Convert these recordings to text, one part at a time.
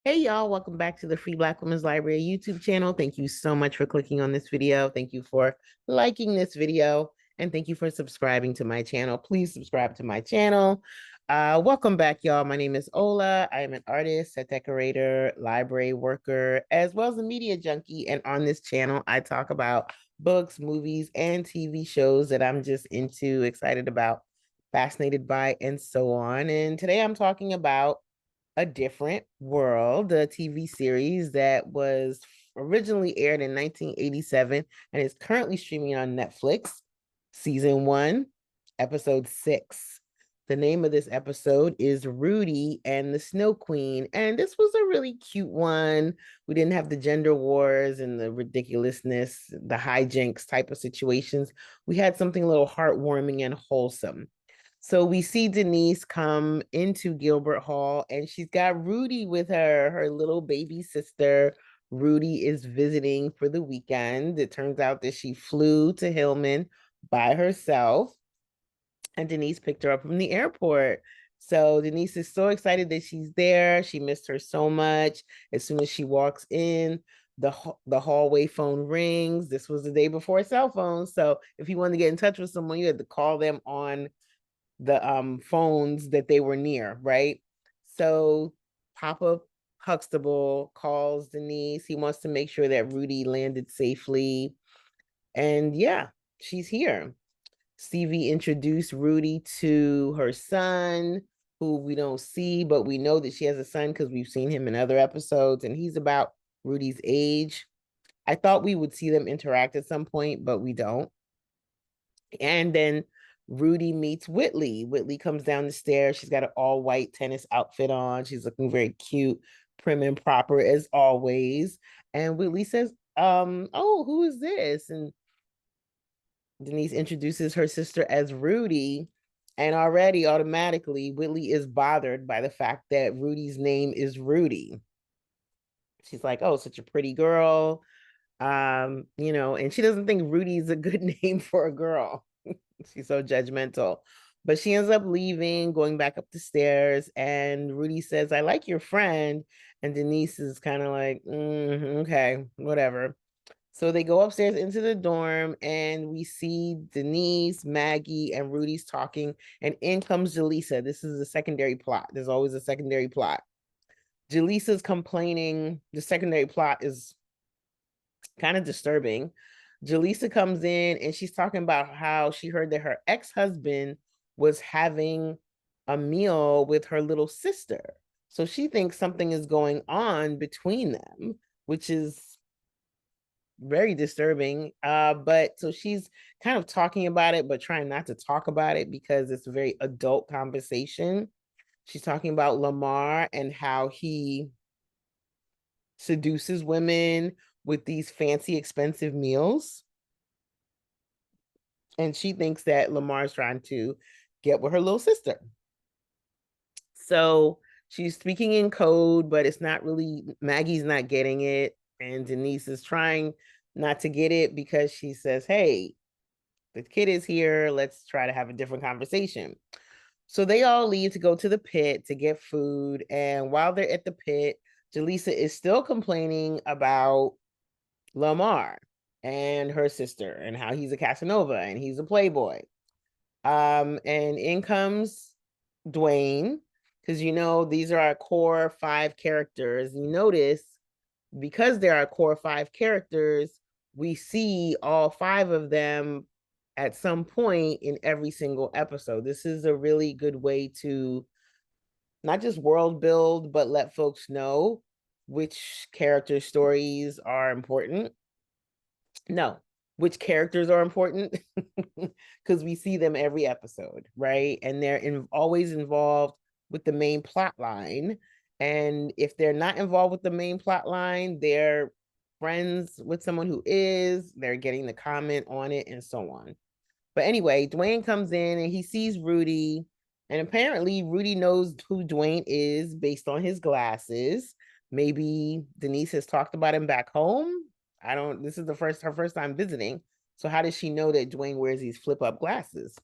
Hey y'all, welcome back to the Free Black Women's Library YouTube channel. Thank you so much for clicking on this video. Thank you for liking this video. And thank you for subscribing to my channel. Please subscribe to my channel. Welcome back, y'all. My name is Ola. I am an artist, a decorator, library worker, as well as a media junkie. And on this channel, I talk about books, movies, and TV shows that I'm just into, excited about, fascinated by, and so on. And today I'm talking about A Different World, the TV series that was originally aired in 1987 and is currently streaming on Netflix. Season 1, episode 6. The name of this episode is Rudy and the Snow Queen. And this was a really cute one. We didn't have the gender wars and the ridiculousness, the hijinks type of situations. We had something a little heartwarming and wholesome. So we see Denise come into Gilbert Hall and she's got Rudy with her, her little baby sister. Rudy is visiting for the weekend. It turns out that she flew to Hillman by herself and Denise picked her up from the airport. So Denise is so excited that she's there. She missed her so much. As soon as she walks in, the hallway phone rings. This was the day before cell phones. So if you wanted to get in touch with someone, you had to call them on the phones that they were near, right? So Papa Huxtable calls Denise. He wants to make sure that Rudy landed safely. And yeah, she's here. Stevie introduced Rudy to her son, who we don't see, but we know that she has a son because we've seen him in other episodes, and he's about Rudy's age. I thought we would see them interact at some point, but we don't. And then Rudy meets Whitley. Whitley comes down the stairs. She's got an all white tennis outfit on. She's looking very cute, prim and proper as always. And Whitley says, oh, who is this? And Denise introduces her sister as Rudy. And already automatically, Whitley is bothered by the fact that Rudy's name is Rudy. She's like, oh, such a pretty girl. And she doesn't think Rudy's a good name for a girl. She's so judgmental. But she ends up leaving, going back up the stairs, and Rudy says, I like your friend. And Denise is kind of like, okay, whatever. So they go upstairs into the dorm, and we see Denise, Maggie, and Rudy's talking. And in comes Jaleesa. This is a secondary plot. There's always a secondary plot. Jaleesa's complaining. The secondary plot is kind of disturbing. Jaleesa comes in and she's talking about how she heard that her ex-husband was having a meal with her little sister. So she thinks something is going on between them, which is very disturbing. But so she's kind of talking about it, but trying not to talk about it because it's a very adult conversation. She's talking about Lamar and how he seduces women with these fancy, expensive meals. And she thinks that Lamar's trying to get with her little sister. So she's speaking in code, but it's not really, Maggie's not getting it. And Denise is trying not to get it because she says, hey, the kid is here. Let's try to have a different conversation. So they all leave to go to the pit to get food. And while they're at the pit, Jaleesa is still complaining about Lamar and her sister and how he's a Casanova and he's a playboy. And in comes Dwayne, because these are our core 5 characters. You notice because there are core 5 characters, we see all 5 of them at some point in every single episode. This is a really good way to not just world build, but let folks know which character stories are important. No, which characters are important because we see them every episode, right? And they're always involved with the main plot line. And if they're not involved with the main plot line, they're friends with someone who is, they're getting the comment on it, and so on. But anyway, Dwayne comes in and he sees Rudy, and apparently Rudy knows who Dwayne is based on his glasses. Maybe Denise has talked about him back home. I don't, this is her first time visiting. So how does she know that Dwayne wears these flip-up glasses?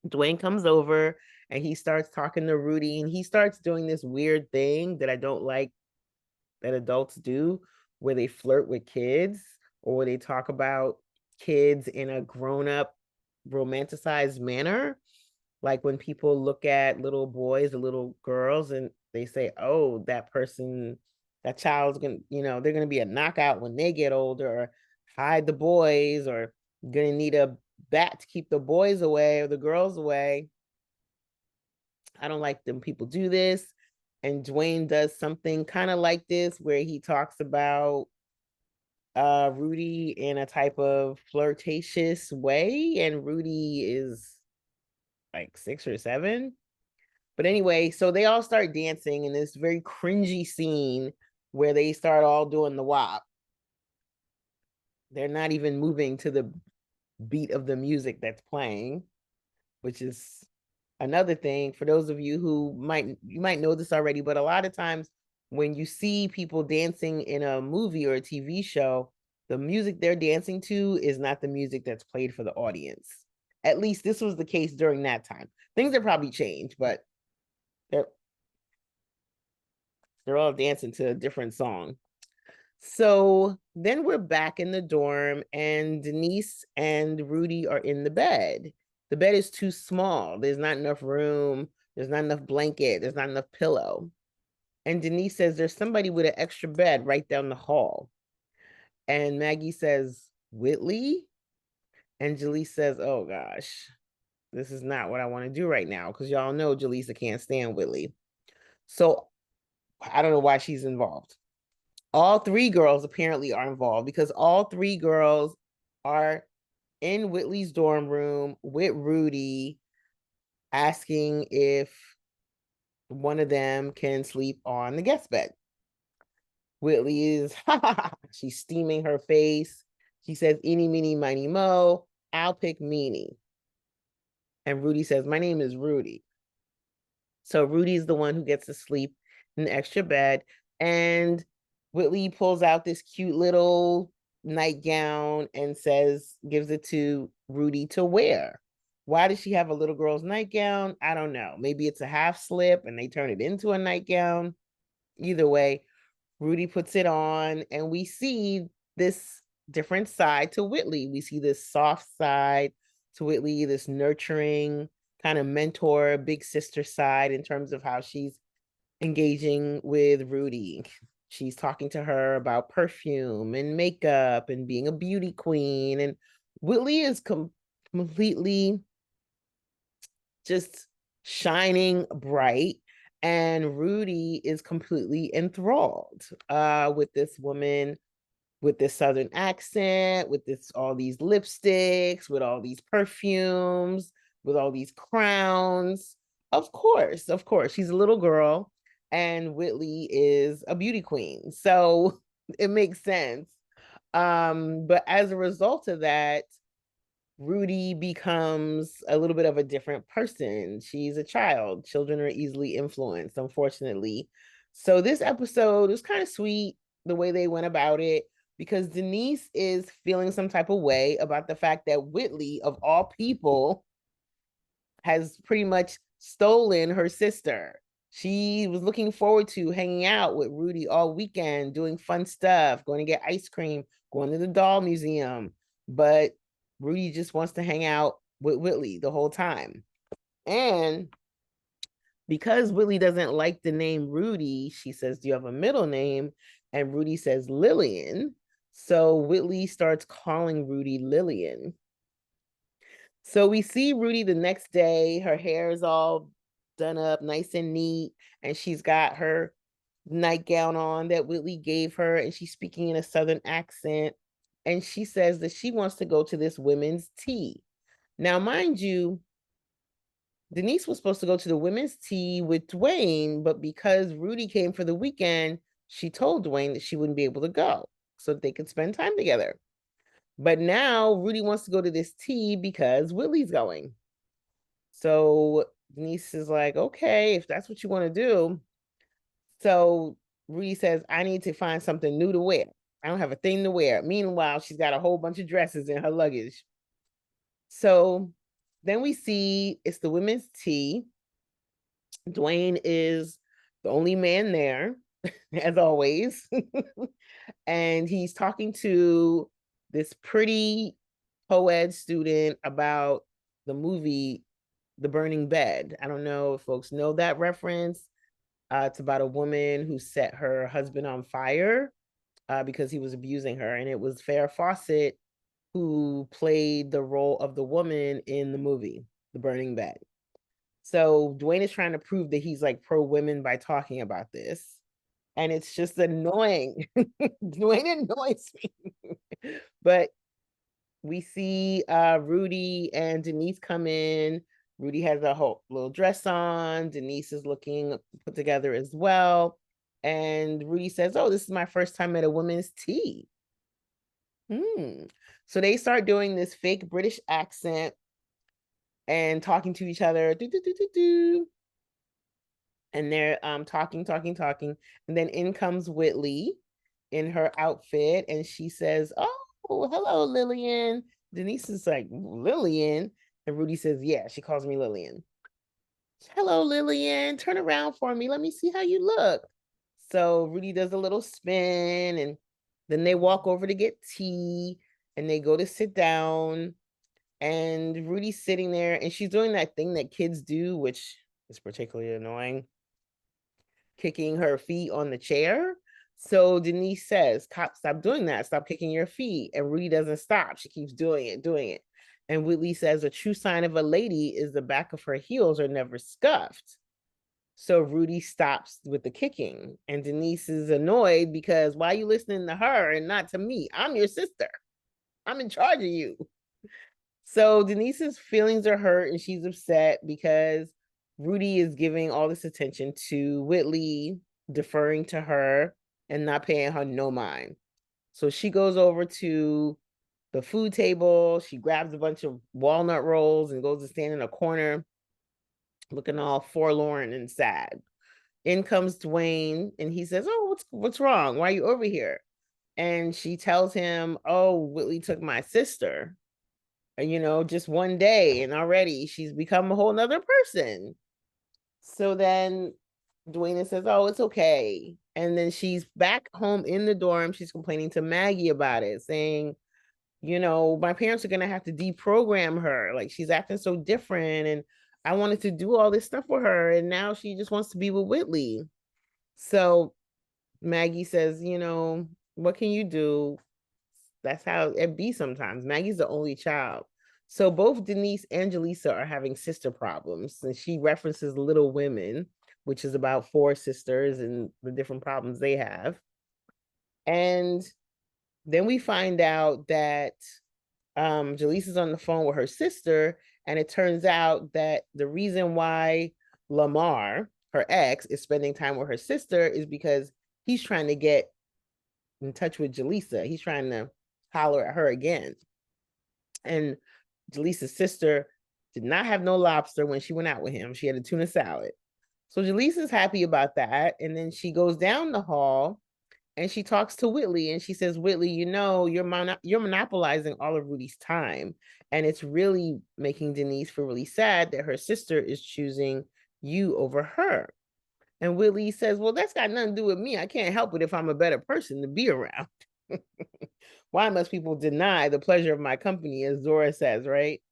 Dwayne comes over and he starts talking to Rudy, and he starts doing this weird thing that I don't like that adults do where they flirt with kids or where they talk about kids in a grown-up romanticized manner. Like when people look at little boys or little girls and they say, oh, that person, that child's gonna, they're gonna be a knockout when they get older, or hide the boys, or gonna need a bat to keep the boys away or the girls away. I don't like them people do this. And Dwayne does something kind of like this where he talks about Rudy in a type of flirtatious way, and Rudy is like 6 or 7. But anyway, so they all start dancing in this very cringy scene where they start all doing the WAP. They're not even moving to the beat of the music that's playing, which is another thing for those of you who you might know this already, but a lot of times when you see people dancing in a movie or a TV show, the music they're dancing to is not the music that's played for the audience. At least this was the case during that time. Things have probably changed, but they're all dancing to a different song. So then we're back in the dorm and Denise and Rudy are in the bed. The bed is too small. There's not enough room. There's not enough blanket. There's not enough pillow. And Denise says, there's somebody with an extra bed right down the hall. And Maggie says, Whitley? And Jaleesa says, oh gosh, this is not what I want to do right now, because y'all know Jaleesa can't stand Whitley. So I don't know why she's involved. All 3 girls apparently are involved because all 3 girls are in Whitley's dorm room with Rudy, asking if one of them can sleep on the guest bed. Whitley is, she's steaming her face. She says, eeny, meeny, miny, mo, I'll pick meanie. And Rudy says, my name is Rudy. So Rudy's the one who gets to sleep in the extra bed. And Whitley pulls out this cute little nightgown and gives it to Rudy to wear. Why does she have a little girl's nightgown? I don't know. Maybe it's a half slip and they turn it into a nightgown. Either way, Rudy puts it on and we see this different side to Whitley. We see this soft side to Whitley, this nurturing kind of mentor, big sister side in terms of how she's engaging with Rudy. She's talking to her about perfume and makeup and being a beauty queen. And Whitley is completely just shining bright. And Rudy is completely enthralled with this woman with this Southern accent, with all these lipsticks, with all these perfumes, with all these crowns. Of course, she's a little girl and Whitley is a beauty queen. So it makes sense. But as a result of that, Rudy becomes a little bit of a different person. She's a child. Children are easily influenced, unfortunately. So this episode was kind of sweet the way they went about it, because Denise is feeling some type of way about the fact that Whitley, of all people, has pretty much stolen her sister. She was looking forward to hanging out with Rudy all weekend, doing fun stuff, going to get ice cream, going to the doll museum. But Rudy just wants to hang out with Whitley the whole time. And because Whitley doesn't like the name Rudy, she says, do you have a middle name? And Rudy says, Lillian. So Whitley starts calling Rudy Lillian. So we see Rudy the next day. Her hair is all done up, nice and neat. And she's got her nightgown on that Whitley gave her. And she's speaking in a Southern accent. And she says that she wants to go to this women's tea. Now, mind you, Denise was supposed to go to the women's tea with Dwayne, but because Rudy came for the weekend, she told Dwayne that she wouldn't be able to go so that they could spend time together. But now Rudy wants to go to this tea because Whitley's going. So Denise is like, okay, if that's what you want to do. So Rudy says, I need to find something new to wear. I don't have a thing to wear. Meanwhile, she's got a whole bunch of dresses in her luggage. So then we see it's the women's tea. Dwayne is the only man there. as always. And he's talking to this pretty co-ed student about the movie The Burning Bed. I don't know if folks know that reference. It's about a woman who set her husband on fire because he was abusing her. And it was Farrah Fawcett who played the role of the woman in the movie, The Burning Bed. So Dwayne is trying to prove that he's like pro women by talking about this. And it's just annoying. Dwayne annoys me. But we see Rudy and Denise come in. Rudy has a whole little dress on. Denise is looking put together as well. And Rudy says, "Oh, this is my first time at a women's tea." So they start doing this fake British accent and talking to each other. Do, do, do, do, do. And they're talking. And then in comes Whitley in her outfit, and she says, "Oh, hello, Lillian." Denise is like, "Lillian?" And Rudy says, "Yeah, she calls me Lillian." "Hello, Lillian. Turn around for me. Let me see how you look." So Rudy does a little spin, and then they walk over to get tea, and they go to sit down, and Rudy's sitting there, and she's doing that thing that kids do, which is particularly annoying, kicking her feet on the chair. So Denise says, "Stop doing that. Stop kicking your feet." And Rudy doesn't stop. She keeps doing it. And Whitley says, "A true sign of a lady is the back of her heels are never scuffed." So Rudy stops with the kicking. And Denise is annoyed because why are you listening to her and not to me? I'm your sister. I'm in charge of you. So Denise's feelings are hurt and she's upset because Rudy is giving all this attention to Whitley, deferring to her and not paying her no mind. So she goes over to the food table. She grabs a bunch of walnut rolls and goes to stand in a corner looking all forlorn and sad. In comes Dwayne and he says, "Oh, what's wrong? Why are you over here?" And she tells him, "Oh, Whitley took my sister. Just one day and already she's become a whole nother person." So then Dwayne says, "Oh, it's okay." And then she's back home in the dorm. She's complaining to Maggie about it, saying, "My parents are going to have to deprogram her. Like she's acting so different. And I wanted to do all this stuff with her. And now she just wants to be with Whitley." So Maggie says, "What can you do? That's how it be sometimes. Maggie's the only child." So both Denise and Jaleesa are having sister problems. And she references Little Women, which is about four sisters and the different problems they have. And then we find out that Jaleesa's on the phone with her sister. And it turns out that the reason why Lamar, her ex, is spending time with her sister is because he's trying to get in touch with Jaleesa. He's trying to holler at her again. And Jaleesa's sister did not have no lobster when she went out with him. She had a tuna salad. So Jaleesa's happy about that. And then she goes down the hall and she talks to Whitley and she says, "Whitley, you're monopolizing all of Rudy's time. And it's really making Denise feel really sad that her sister is choosing you over her." And Whitley says, "Well, that's got nothing to do with me. I can't help it if I'm a better person to be around." Why must people deny the pleasure of my company, as Zora says, right?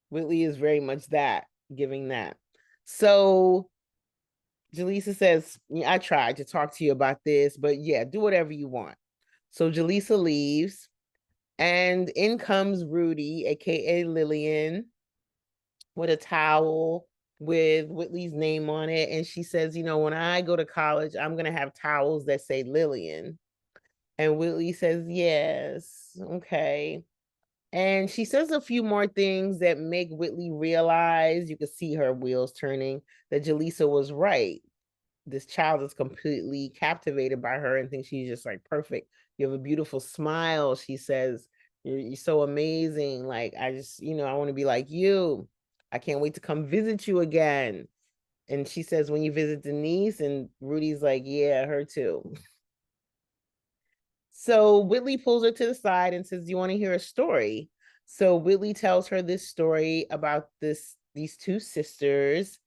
Whitley is very much that, giving that. So Jaleesa says, "I tried to talk to you about this, but yeah, do whatever you want." So Jaleesa leaves, and in comes Rudy, aka Lillian, with a towel with Whitley's name on it. And she says, "When I go to college, I'm going to have towels that say Lillian." And Whitley says, "Yes, okay." And she says a few more things that make Whitley realize, you can see her wheels turning, that Jaleesa was right. This child is completely captivated by her and thinks she's just like perfect. "You have a beautiful smile," she says. You're so amazing. Like, I just, I want to be like you. I can't wait to come visit you again." And she says, "When you visit Denise," and Rudy's like, "Yeah, her too." So Whitley pulls her to the side and says, "Do you want to hear a story?" So Whitley tells her this story about these two sisters.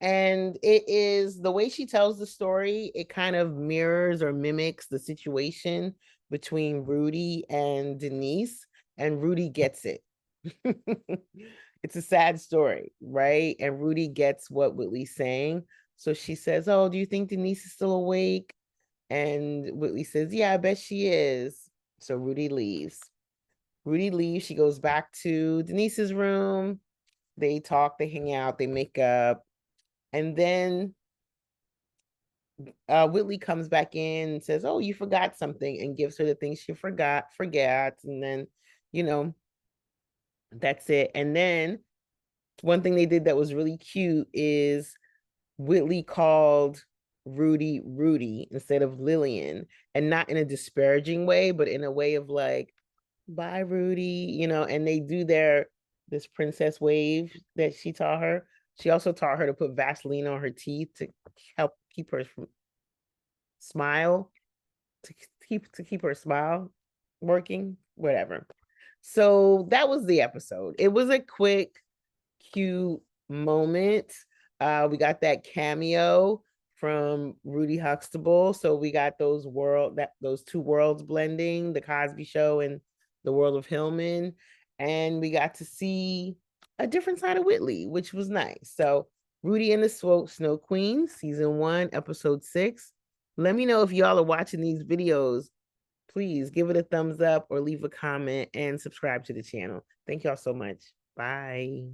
And it is the way she tells the story, it kind of mirrors or mimics the situation between Rudy and Denise, and Rudy gets it. It's a sad story, right? And Rudy gets what Whitley's saying. So she says, "Oh, do you think Denise is still awake?" And Whitley says, "Yeah, I bet she is." So Rudy leaves. Rudy leaves. She goes back to Denise's room. They talk, they hang out, they make up. And then Whitley comes back in and says, "Oh, you forgot something," and gives her the things she forgot. And then, you know, that's it. And then one thing they did that was really cute is Whitley called Rudy Rudy instead of Lillian, and not in a disparaging way, but in a way of like, "Bye, Rudy," and they do this princess wave that she taught her. She also taught her to put Vaseline on her teeth to help keep her smile, to keep her smile working, whatever. So that was the episode. It was a quick, cute moment. We got that cameo from Rudy Huxtable. So we got those two worlds blending, the Cosby Show and the world of Hillman. And we got to see a different side of Whitley, which was nice. So Rudy and the Snow Queen, season 1, episode 6. Let me know if y'all are watching these videos. Please give it a thumbs up or leave a comment and subscribe to the channel. Thank y'all so much. Bye.